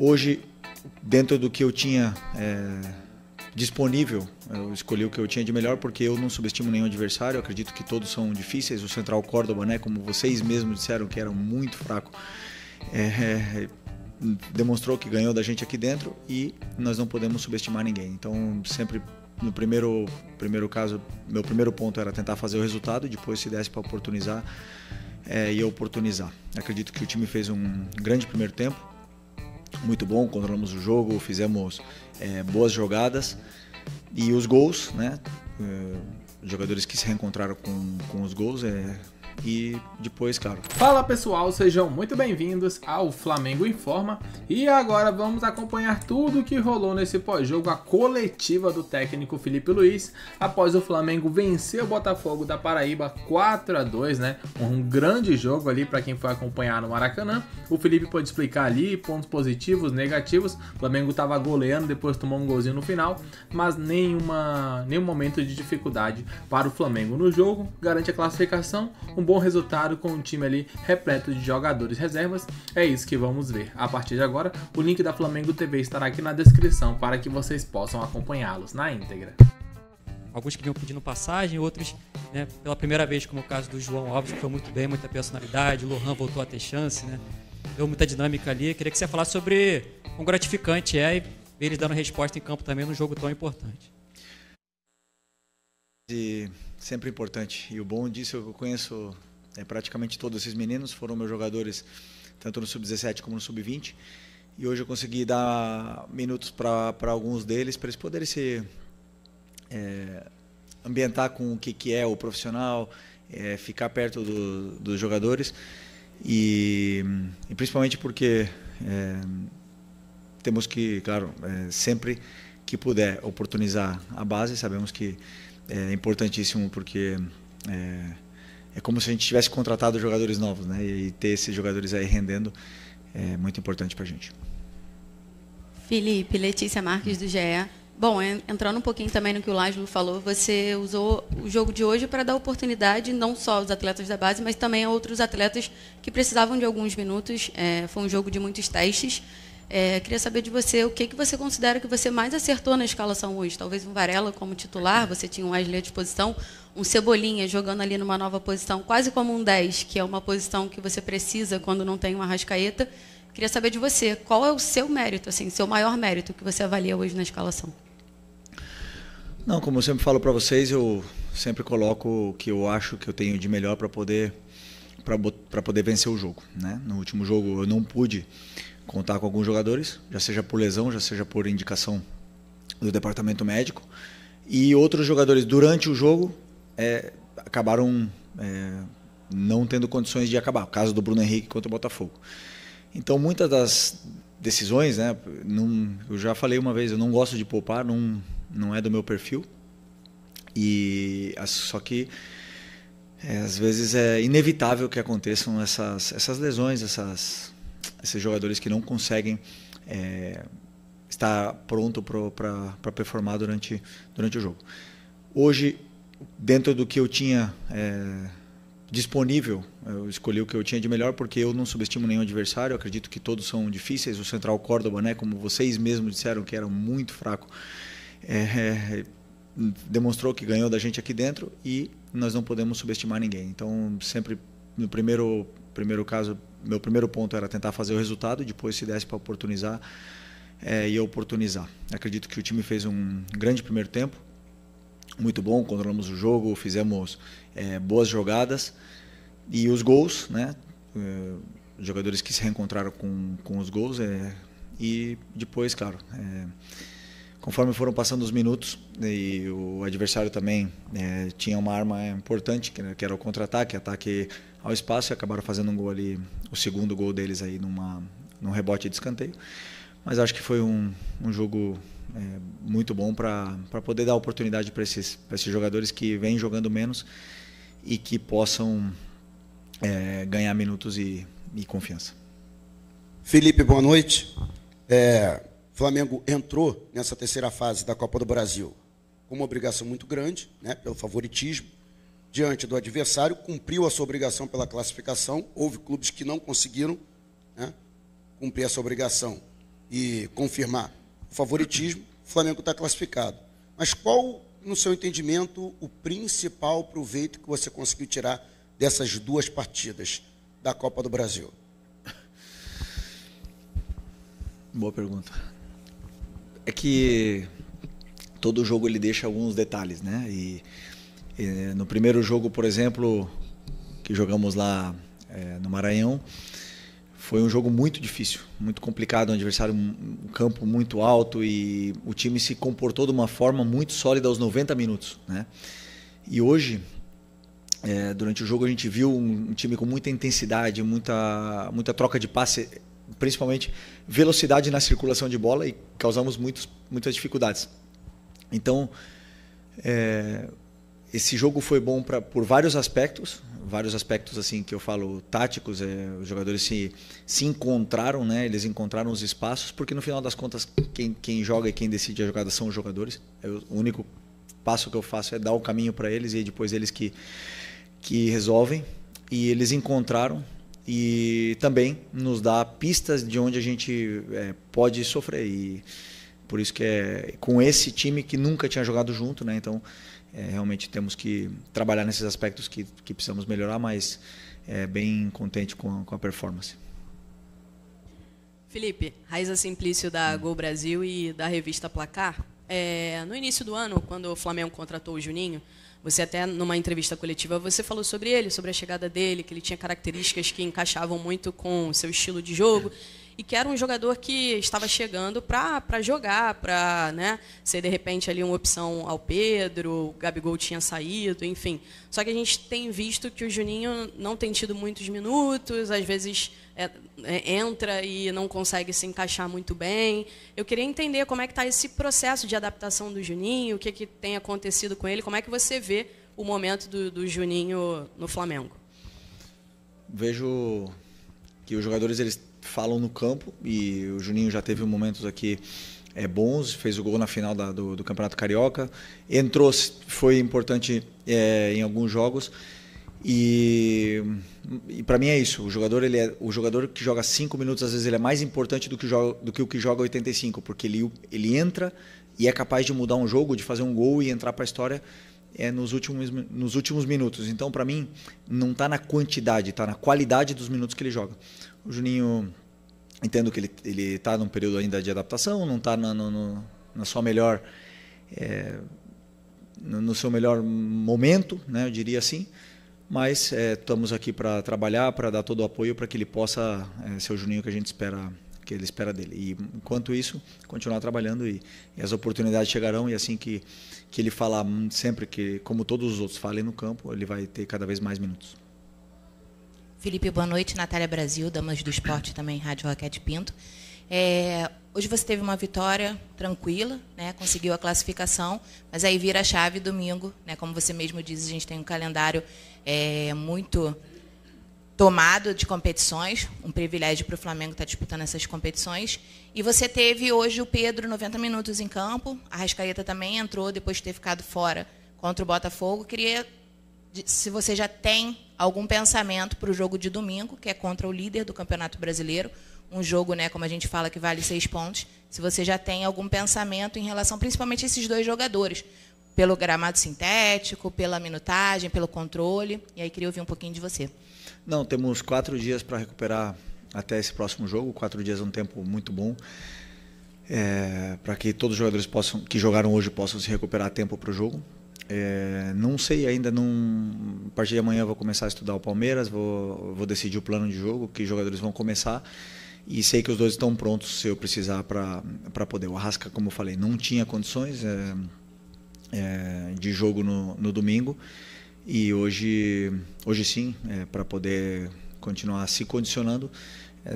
Hoje, dentro do que eu tinha disponível, eu escolhi o que eu tinha de melhor, porque eu não subestimo nenhum adversário. Eu acredito que todos são difíceis. O Central Córdoba, né, como vocês mesmos disseram que era muito fraco, demonstrou que ganhou da gente aqui dentro, e nós não podemos subestimar ninguém. Então, sempre no primeiro caso, meu primeiro ponto era tentar fazer o resultado, e depois, se desse para oportunizar, ia oportunizar. Acredito que o time fez um grande primeiro tempo, muito bom, controlamos o jogo, fizemos boas jogadas, e os gols, né, jogadores que se reencontraram com os gols, e depois, claro. Fala pessoal, sejam muito bem-vindos ao Flamengo Informa, e agora vamos acompanhar tudo o que rolou nesse pós-jogo, a coletiva do técnico Felipe Luiz, após o Flamengo vencer o Botafogo da Paraíba 4-2, né? Um grande jogo ali para quem foi acompanhar no Maracanã. O Felipe pôde explicar ali pontos positivos, negativos. O Flamengo estava goleando, depois tomou um golzinho no final, mas nenhum momento de dificuldade para o Flamengo no jogo. Garante a classificação, um bom resultado com um time ali repleto de jogadores reservas. É isso que vamos ver. A partir de agora, o link da Flamengo TV estará aqui na descrição para que vocês possam acompanhá-los na íntegra. Alguns que vinham pedindo passagem, outros, né, pela primeira vez, como o caso do João Alves, que foi muito bem, muita personalidade. O Lohan voltou a ter chance, né? Deu muita dinâmica ali. Queria que você falasse sobre quão gratificante e ver eles dando resposta em campo também num jogo tão importante. Sempre importante. E o bom disso é que eu conheço praticamente todos esses meninos, foram meus jogadores tanto no Sub-17 como no Sub-20. E hoje eu consegui dar minutos para alguns deles, para eles poderem se ambientar com o que é o profissional, ficar perto dos jogadores. E principalmente porque temos que, claro, sempre que puder oportunizar a base. Sabemos que é importantíssimo, porque é como se a gente tivesse contratado jogadores novos, né? E ter esses jogadores aí rendendo é muito importante para a gente. Felipe, Letícia Marques do GE. Bom, entrando um pouquinho também no que o Lázaro falou, você usou o jogo de hoje para dar oportunidade não só aos atletas da base, mas também a outros atletas que precisavam de alguns minutos. Foi um jogo de muitos testes. Queria saber de você, o que você considera que você mais acertou na escalação hoje? Talvez um Varela como titular, você tinha um Wesley à disposição, um Cebolinha jogando ali numa nova posição, quase como um 10, que é uma posição que você precisa quando não tem uma Arrascaeta. Queria saber de você, qual é o seu mérito, assim, seu maior mérito que você avalia hoje na escalação? Não, como eu sempre falo para vocês, eu sempre coloco o que eu acho que eu tenho de melhor para poder vencer o jogo, né? No último jogo eu não pude contar com alguns jogadores, já seja por lesão, já seja por indicação do departamento médico, e outros jogadores durante o jogo acabaram não tendo condições de acabar. O caso do Bruno Henrique contra o Botafogo. Então, muitas das decisões, né, eu já falei uma vez, eu não gosto de poupar, não é do meu perfil, só que às vezes é inevitável que aconteçam essas lesões, esses jogadores que não conseguem estar pronto para performar durante o jogo. Hoje, dentro do que eu tinha disponível, eu escolhi o que eu tinha de melhor, porque eu não subestimo nenhum adversário. Eu acredito que todos são difíceis. O Central Córdoba, né, como vocês mesmos disseram que era muito fraco, demonstrou que ganhou da gente aqui dentro, e nós não podemos subestimar ninguém. Então, sempre no primeiro caso, meu primeiro ponto era tentar fazer o resultado, e depois, se desse para oportunizar, ia oportunizar. Acredito que o time fez um grande primeiro tempo, muito bom, controlamos o jogo, fizemos boas jogadas, e os gols, né, jogadores que se reencontraram com os gols, e depois, claro, conforme foram passando os minutos, e o adversário também tinha uma arma importante, que era o contra-ataque, ataque ao espaço, e acabaram fazendo um gol ali, o segundo gol deles aí num rebote de escanteio. Mas acho que foi um jogo muito bom para poder dar oportunidade para esses jogadores que vêm jogando menos e que possam ganhar minutos e confiança. Felipe, boa noite. Flamengo entrou nessa terceira fase da Copa do Brasil com uma obrigação muito grande, né, pelo favoritismo, diante do adversário, cumpriu a sua obrigação pela classificação. Houve clubes que não conseguiram, né, cumprir essa obrigação e confirmar o favoritismo, o Flamengo está classificado. Mas qual, no seu entendimento, o principal proveito que você conseguiu tirar dessas duas partidas da Copa do Brasil? Boa pergunta. É que todo jogo ele deixa alguns detalhes, né? E no primeiro jogo, por exemplo, que jogamos lá no Maranhão, foi um jogo muito difícil, muito complicado, um adversário, um campo muito alto, e o time se comportou de uma forma muito sólida aos 90 minutos, né? E hoje, durante o jogo, a gente viu um time com muita intensidade, muita troca de passe, principalmente velocidade na circulação de bola, e causamos muitas dificuldades. Então, esse jogo foi bom por vários aspectos assim que eu falo táticos. Os jogadores se encontraram, né? Eles encontraram os espaços, porque no final das contas quem joga e quem decide a jogada são os jogadores. O único passo que eu faço é dar o caminho para eles, e depois eles que resolvem. E eles encontraram, e também nos dá pistas de onde a gente pode sofrer. E por isso que com esse time que nunca tinha jogado junto, né? Então realmente temos que trabalhar nesses aspectos que precisamos melhorar, mas bem contente com a performance. Felipe, Raiza Simplício da Gol Brasil e da revista Placar. No início do ano, quando o Flamengo contratou o Juninho, você até numa entrevista coletiva você falou sobre ele, sobre a chegada dele, que ele tinha características que encaixavam muito com o seu estilo de jogo, e que era um jogador que estava chegando para jogar, para, né, ser de repente ali uma opção ao Pedro. O Gabigol tinha saído, enfim. Só que a gente tem visto que o Juninho não tem tido muitos minutos, às vezes entra e não consegue se encaixar muito bem. Eu queria entender como é que está esse processo de adaptação do Juninho, o que tem acontecido com ele, como é que você vê o momento do Juninho no Flamengo. Vejo que os jogadores eles falam no campo, e o Juninho já teve momentos aqui bons, fez o gol na final do Campeonato Carioca, entrou, foi importante em alguns jogos, e para mim é isso. O jogador que joga 5 minutos, às vezes ele é mais importante do que o que joga 85, porque ele entra e é capaz de mudar um jogo, de fazer um gol e entrar para a história nos últimos minutos. Então, para mim, não está na quantidade, está na qualidade dos minutos que ele joga. O Juninho, entendo que ele está num período ainda de adaptação, não está na sua melhor, no seu melhor momento, né, eu diria assim, mas estamos aqui para trabalhar, para dar todo o apoio para que ele possa ser o Juninho que a gente espera, que ele espera dele. E enquanto isso, continuar trabalhando, e as oportunidades chegarão, e assim que ele falar sempre, que como todos os outros falem no campo, ele vai ter cada vez mais minutos. Felipe, boa noite. Natália Brasil, Damas do Esporte, também Rádio Roquete Pinto. Hoje você teve uma vitória tranquila, né? Conseguiu a classificação, mas aí vira a chave domingo, né? Como você mesmo diz, a gente tem um calendário muito tomado de competições, um privilégio para o Flamengo estar disputando essas competições. E você teve hoje o Pedro 90 minutos em campo, a Arrascaeta também entrou depois de ter ficado fora contra o Botafogo. Queria, se você já tem algum pensamento para o jogo de domingo, que é contra o líder do Campeonato Brasileiro, um jogo, né, como a gente fala, que vale 6 pontos, se você já tem algum pensamento em relação principalmente a esses dois jogadores, pelo gramado sintético, pela minutagem, pelo controle, e aí queria ouvir um pouquinho de você. Não, temos 4 dias para recuperar até esse próximo jogo. 4 dias é um tempo muito bom, para que todos os jogadores que jogaram hoje possam se recuperar a tempo para o jogo. Não sei ainda, a partir de amanhã eu vou começar a estudar o Palmeiras, vou decidir o plano de jogo, que jogadores vão começar, e sei que os dois estão prontos se eu precisar para poder. O Arrasca, como eu falei, não tinha condições de jogo no domingo, e hoje sim, para poder continuar se condicionando,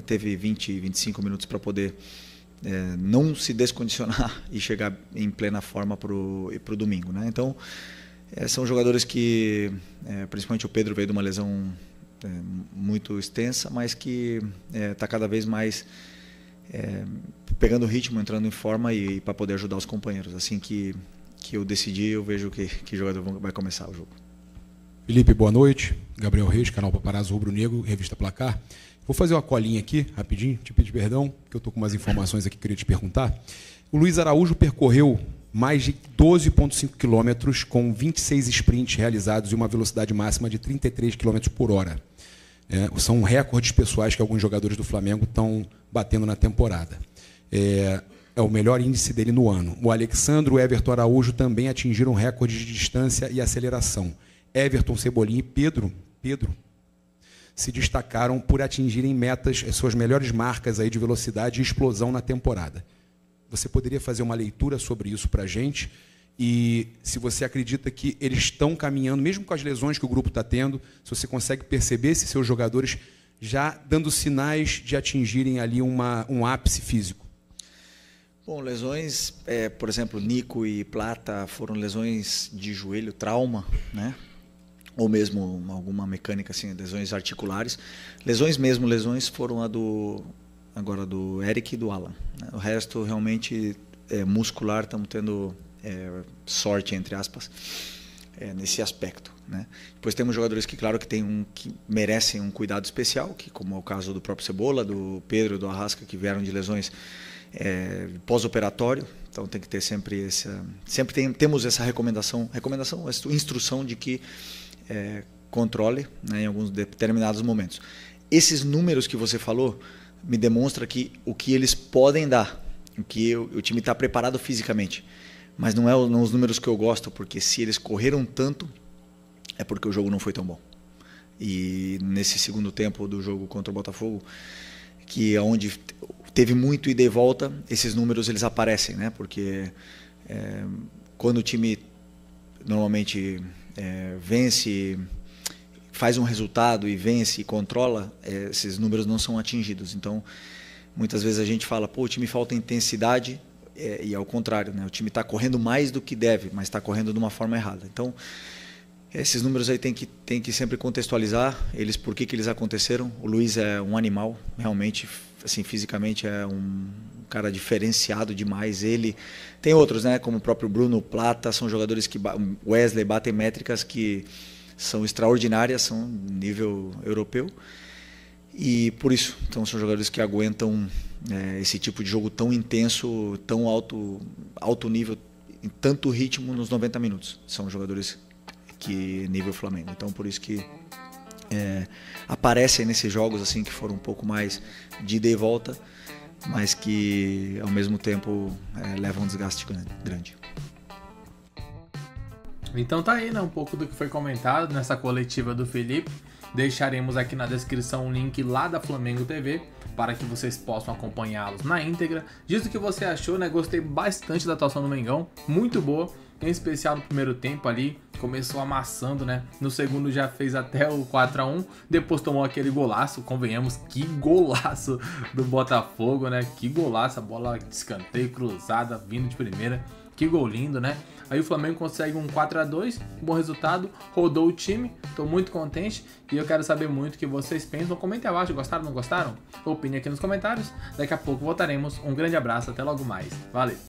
teve 25 minutos para poder não se descondicionar e chegar em plena forma para o domingo, né? Então, são jogadores que, principalmente o Pedro, veio de uma lesão muito extensa, mas que está cada vez mais pegando ritmo, entrando em forma, e para poder ajudar os companheiros. Assim que eu decidir, eu vejo que jogador vai começar o jogo. Felipe, boa noite. Gabriel Reis, canal Paparazzo Rubro Negro, revista Placar. Vou fazer uma colinha aqui, rapidinho, te pedir perdão, que eu estou com umas informações aqui que eu queria te perguntar. O Luiz Araújo percorreu mais de 12,5 quilômetros com 26 sprints realizados e uma velocidade máxima de 33 km por hora. São recordes pessoais que alguns jogadores do Flamengo estão batendo na temporada. É o melhor índice dele no ano. O Alexandre, o Everton Araújo também atingiram recordes de distância e aceleração. Everton, Cebolinha e Pedro se destacaram por atingirem metas, suas melhores marcas aí de velocidade e explosão na temporada. Você poderia fazer uma leitura sobre isso para a gente? E se você acredita que eles estão caminhando, mesmo com as lesões que o grupo está tendo, se você consegue perceber se seus jogadores já dando sinais de atingirem ali um ápice físico? Bom, lesões, por exemplo, Nico e Plata foram lesões de joelho, trauma, né? Ou mesmo alguma mecânica, assim, lesões articulares. Lesões foram agora do Eric e do Alan. Né? O resto realmente muscular, estamos tendo sorte, entre aspas, nesse aspecto. Né? Depois temos jogadores que, claro, que merecem um cuidado especial, que, como é o caso do próprio Cebola, do Pedro, do Arrasca, que vieram de lesões pós-operatório. Então tem que ter sempre temos essa essa instrução de que controle, né, em alguns determinados momentos. Esses números que você falou me demonstra que o que eles podem dar, o que o time está preparado fisicamente, mas não os números que eu gosto, porque se eles correram tanto é porque o jogo não foi tão bom. E nesse segundo tempo do jogo contra o Botafogo, que é onde teve muito ida e volta, esses números eles aparecem, né? Porque quando o time normalmente vence, faz um resultado e vence e controla, esses números não são atingidos. Então, muitas vezes a gente fala, o time falta intensidade, e ao contrário, né? O time está correndo mais do que deve, mas está correndo de uma forma errada. Então, esses números aí tem que sempre contextualizar eles, por que eles aconteceram. O Luiz é um animal, realmente, assim, fisicamente é um cara diferenciado demais. Ele tem outros, né, como o próprio Bruno, Plata, são jogadores que Wesley batem métricas que são extraordinárias, são nível europeu. E por isso, então, são jogadores que aguentam esse tipo de jogo tão intenso, tão alto nível, em tanto ritmo nos 90 minutos. São jogadores que nível Flamengo. Então, por isso que aparecem nesses jogos assim que foram um pouco mais de ida e volta, mas que ao mesmo tempo levam um desgaste grande. Então tá aí, né, um pouco do que foi comentado nessa coletiva do Felipe. Deixaremos aqui na descrição um link lá da Flamengo TV para que vocês possam acompanhá-los na íntegra. Diz o que você achou, né? Gostei bastante da atuação do Mengão, muito boa, em especial no primeiro tempo ali, começou amassando, né? No segundo já fez até o 4-1, depois tomou aquele golaço, convenhamos, que golaço do Botafogo, né? Que golaço, a bola de escanteio, cruzada, vindo de primeira, que gol lindo, né? Aí o Flamengo consegue um 4-2, bom resultado, rodou o time, tô muito contente e eu quero saber muito o que vocês pensam. Comentem abaixo, gostaram ou não gostaram? Opine aqui nos comentários, daqui a pouco votaremos. Um grande abraço, até logo mais, valeu!